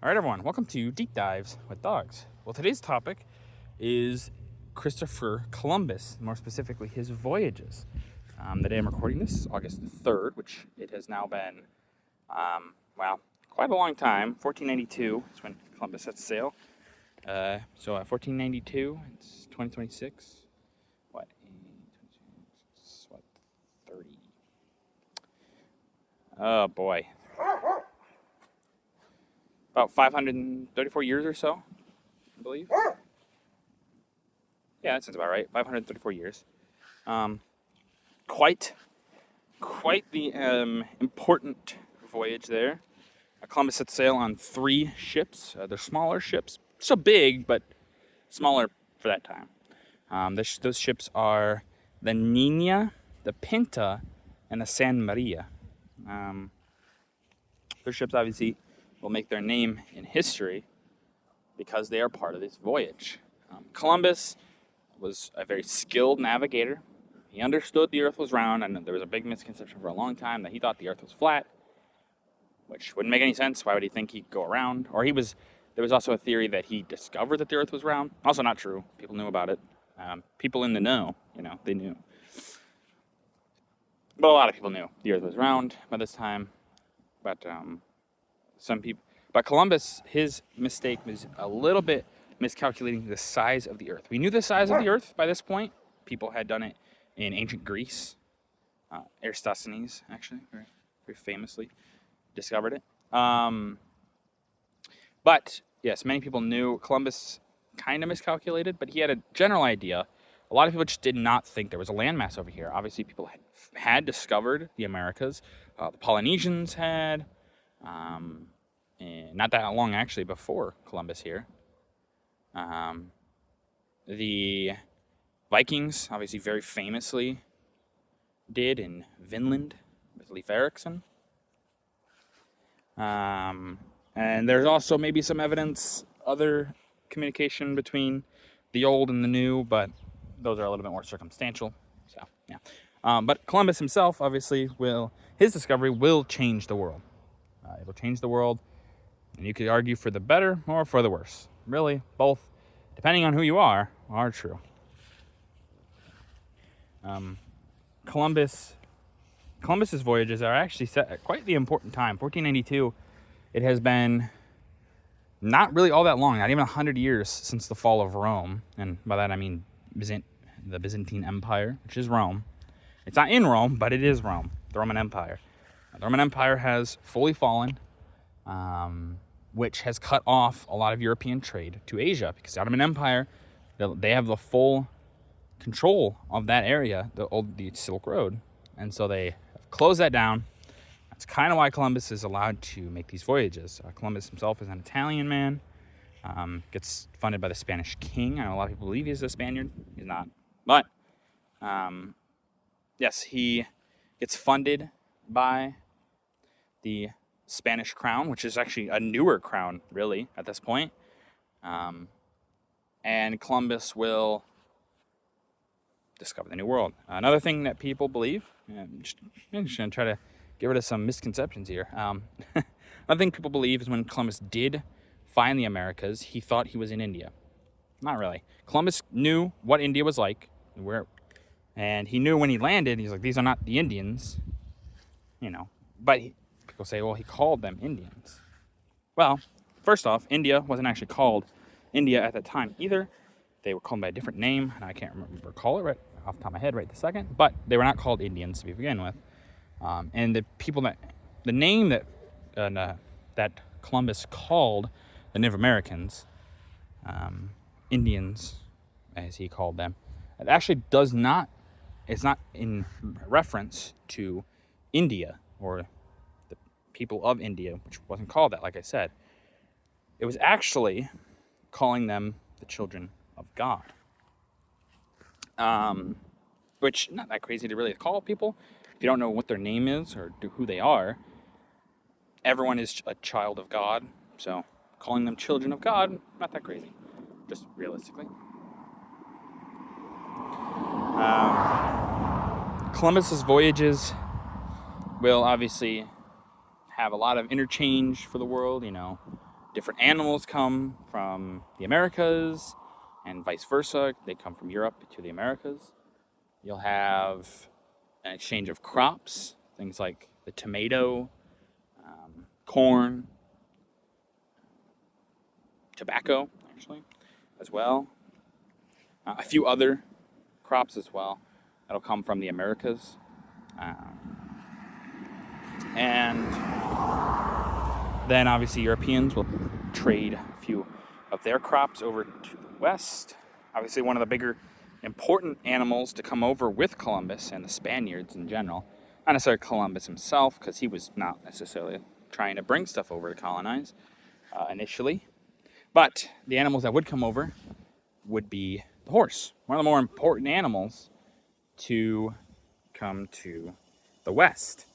All right, everyone, welcome to Deep Dives with Dogs. Well, today's topic is Christopher Columbus, more specifically his voyages. The day I'm recording this is August 3rd, which it has now been, quite a long time. 1492 is when Columbus set sail. So at 1492, it's 2026. What? 30. Oh, boy. About 534 years or so, I believe. Yeah, that sounds about right. 534 years. Quite the important voyage there. Columbus set sail on 3 ships. They're smaller ships, still big, but smaller for that time. Those ships are the Nina, the Pinta, and the San Maria. Those ships obviously will make their name in history because they are part of this voyage. Columbus was a very skilled navigator. He understood the earth was round, and there was a big misconception for a long time that he thought the earth was flat, which wouldn't make any sense. Why would he think he'd go around? Or there was also a theory that he discovered that the earth was round. Also not true. People knew about it. People in the know, they knew. But a lot of people knew the earth was round by this time. But Columbus, his mistake was a little bit miscalculating the size of the earth. We knew the size of the earth by this point. People had done it in ancient Greece. Eratosthenes, actually, very, very famously discovered it. But yes, many people knew. Columbus kind of miscalculated, but he had a general idea. A lot of people just did not think there was a landmass over here. Obviously, people had discovered the Americas. The Polynesians had. And not that long, actually, before Columbus here. The Vikings, obviously, very famously did in Vinland with Leif Erikson. And there's also maybe some evidence, other communication between the old and the new, but those are a little bit more circumstantial. So, yeah. But Columbus himself, obviously, his discovery will change the world. It'll change the world, and you could argue for the better or for the worse. Really, both, depending on who you are true. Columbus's voyages are actually set at quite the important time. 1492, it has been not really all that long, not even 100 years since the fall of Rome. And by that I mean the Byzantine Empire, which is Rome. It's not in Rome, but it is Rome, the Roman Empire. The Roman Empire has fully fallen, which has cut off a lot of European trade to Asia, because the Ottoman Empire, they have the full control of that area, the Silk Road, and so they closed that down. That's kind of why Columbus is allowed to make these voyages. Columbus himself is an Italian man, gets funded by the Spanish king. I know a lot of people believe he's a Spaniard. He's not. But, yes, he gets funded by the Spanish crown, which is actually a newer crown, really, at this point. And Columbus will discover the New World. Another thing that people believe, I'm just going to try to get rid of some misconceptions here. Another thing people believe is when Columbus did find the Americas, he thought he was in India. Not really. Columbus knew what India was like, and he knew when he landed, he's like, these are not the Indians, but people say, well, he called them Indians. Well, first off, India wasn't actually called India at that time either. They were called by a different name, and I can't recall it right off the top of my head right this second, but they were not called Indians to begin with. And the name that Columbus called the Native Americans, Indians, as he called them, it actually it's not in reference to India or the people of India, which wasn't called that, like I said. It was actually calling them the children of God. Which, not that crazy to really call people. If you don't know what their name is or who they are, everyone is a child of God. So calling them children of God, not that crazy, just realistically. Columbus's voyages will obviously have a lot of interchange for the world, different animals come from the Americas and vice versa. They come from Europe to the Americas. You'll have an exchange of crops, things like the tomato, corn, tobacco, actually, as well. A few other crops as well that'll come from the Americas. And then obviously Europeans will trade a few of their crops over to the West. Obviously one of the bigger important animals to come over with Columbus and the Spaniards in general, not necessarily Columbus himself, because he was not necessarily trying to bring stuff over to colonize initially, but the animals that would come over would be the horse, one of the more important animals to come to the West.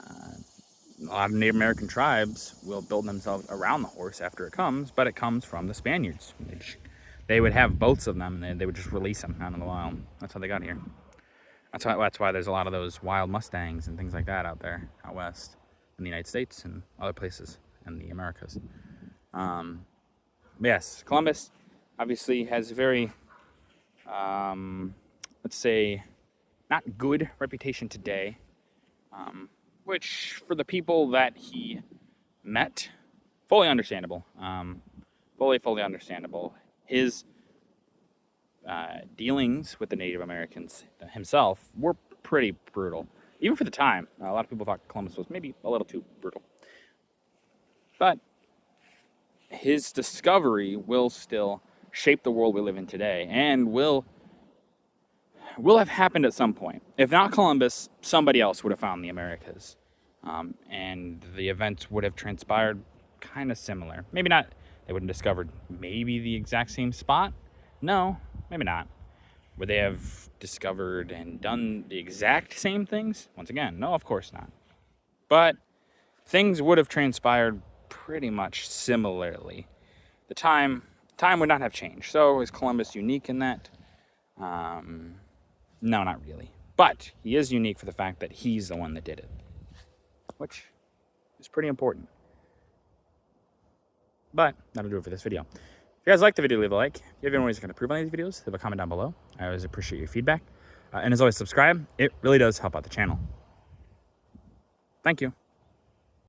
A lot of Native American tribes will build themselves around the horse after it comes, but it comes from the Spaniards. They would have boats of them, and they would just release them out in the wild. That's how they got here. That's why there's a lot of those wild Mustangs and things like that out there, out west, in the United States and other places in the Americas. Yes, Columbus obviously has a very, let's say, not good reputation today, which for the people that he met, fully understandable. Fully understandable. His dealings with the Native Americans himself were pretty brutal, even for the time. A lot of people thought Columbus was maybe a little too brutal. But his discovery will still shape the world we live in today, and will have happened at some point. If not Columbus, somebody else would have found the Americas. And the events would have transpired kind of similar. Maybe not, they wouldn't have discovered maybe the exact same spot. No, maybe not. Would they have discovered and done the exact same things? Once again, no, of course not. But things would have transpired pretty much similarly. The time would not have changed. So is Columbus unique in that? No, not really. But he is unique for the fact that he's the one that did it, which is pretty important. But that'll do it for this video. If you guys like the video, leave a like. If you have any ways you can improve on these videos, leave a comment down below. I always appreciate your feedback. And as always, subscribe. It really does help out the channel. Thank you.